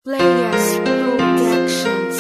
Players Productions.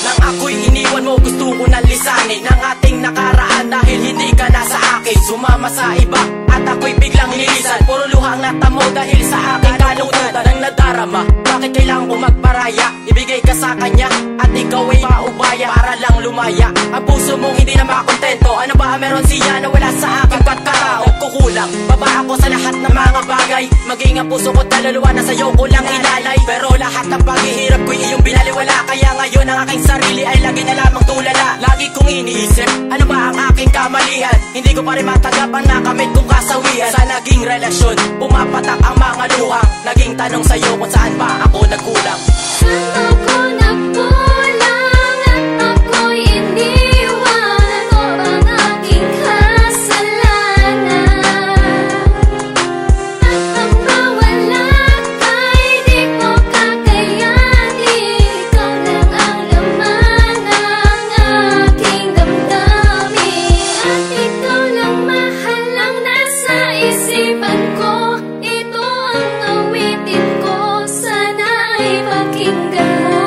Nang ako'y iniwan mo, gusto ko nang lisanin ang ating nakaraan dahil hindi ka na sa akin. Sumama sa iba at ako'y biglang nilisan. Puro luhang natamo dahil sa aking kalungkutan ang nadarama. Bakit kailangan ko magparaya? Ibigay ka sa kanya at ikaw ay paubaya para lang lumaya. Ang puso mong hindi na makontento. Ano ba meron siya na wala sa akin? Pagkatao kukulang, baba ako sa lahat ng mga bagay. Maging ang puso ko't kaluluwa na sa'yo ko lang inalay. Pero lahat ng paghihirap ko'y iyong binaliwala. Kaya ngayon ang aking sarili ay lagi na lamang tulala. Lagi kong iniisip, ano ba ang aking kamalian? Hindi ko pa rin matanggap ang nakamit kong kasawian. Sa naging relasyon, pumapatak ang mga luha. Naging tanong sa'yo kung saan ba ako nagkulang. Saan ako nagkulang at ako'y iniwan? Ano bang aking kasalanan? At ang mawala ka'y di ko kakayanin. Ikaw lang ang laman ng aking damdamin. At ikaw lang mahal ang nasa isipan ko. Ito ang awitin ko, sana ay pakinggan mo.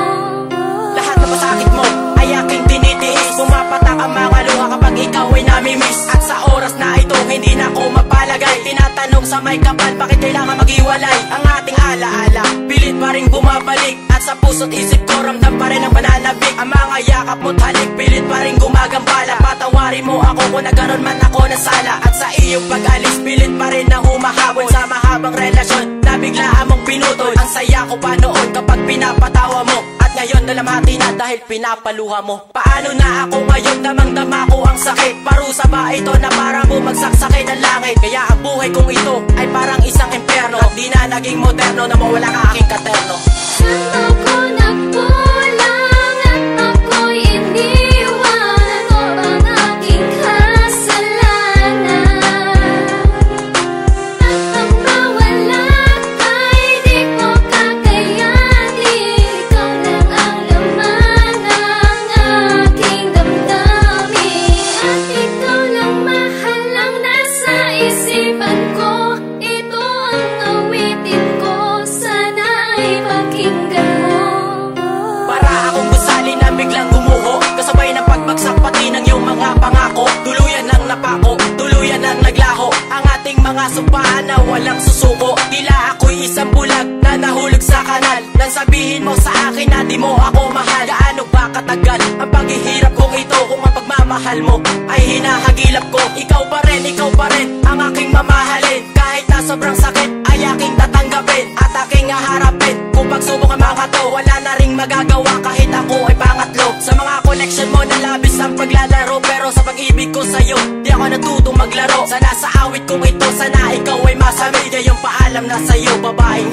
Lahat ng masakit mo ay aking tinitiis. Pumapatak ang mga luha kapag ikaw ay namimiss. At sa oras na ito hindi na ako mapalagay. Tinatanong sa may kapal, bakit kailangan maghiwalay? Ang ating alaala, pilit pa rin bumabalik. At sa puso't isip ko, ramdam pa rin ang pananabik. Ang mga yakap mo't halik, pilit pa rin gumagambala. Patawarin mo ako kung nagkaroon man ako ng sala. At sa iyong pag-alis, pilit pa rin na humahabol. Sa mahabang relasyon na biglaan mong pinutol. Ang saya ko pa noon kapag pinapatawa mo. At ngayon dalamhati na dahil pinapaluha mo. Paano na ako ngayon, damang-dama ko ang sakit? Parusa ba ito na parang bumagsaksakay ng langit? Kaya ang buhay kong ito ay parang isang impyerno. At di na naging moderno na mawala ka aking katerno. Saan ako nagkulang at ako'y iniwan? Ano bang aking kasalanan? At ang mawala ka'y di ko kakayanin. Ikaw lang ang laman ng aking damdamin. At ikaw lang mahal ang nasa isipan ko. Ito ang awitin ko, sana ay pakinggan mo. Para akong gusali na biglang gumuho, kasabay ng pagbagsak pati ng iyong mga pangako. Tuluyan ang napako, tuluyan ang naglaho. Ang ating mga sumpaan na walang susuko. Tila ako'y isang bulag na nahulog sa kanal. Nang sabihin mo sa akin na di mo ako mahal. Gaano ba katagal ang paghihirap kong ito? Kung ang pagmamahal mo ay hinahagilap ko. Ikaw pa rin ang aking mamahalin. Kahit na sobrang sakit ay aking tatanggapin at aking haharapin. Kung pagsubok ang mga to, wala na ring magagawa kahit ako ay pangatlo. Sa mga connection mo na labis ang paglalaro, pero sa pag-ibig ko sa'yo di ako natutong maglaro. Sana sa awit kong ito, sana ikaw ay masabi. Ngayong paalam na sa'yo, babaeng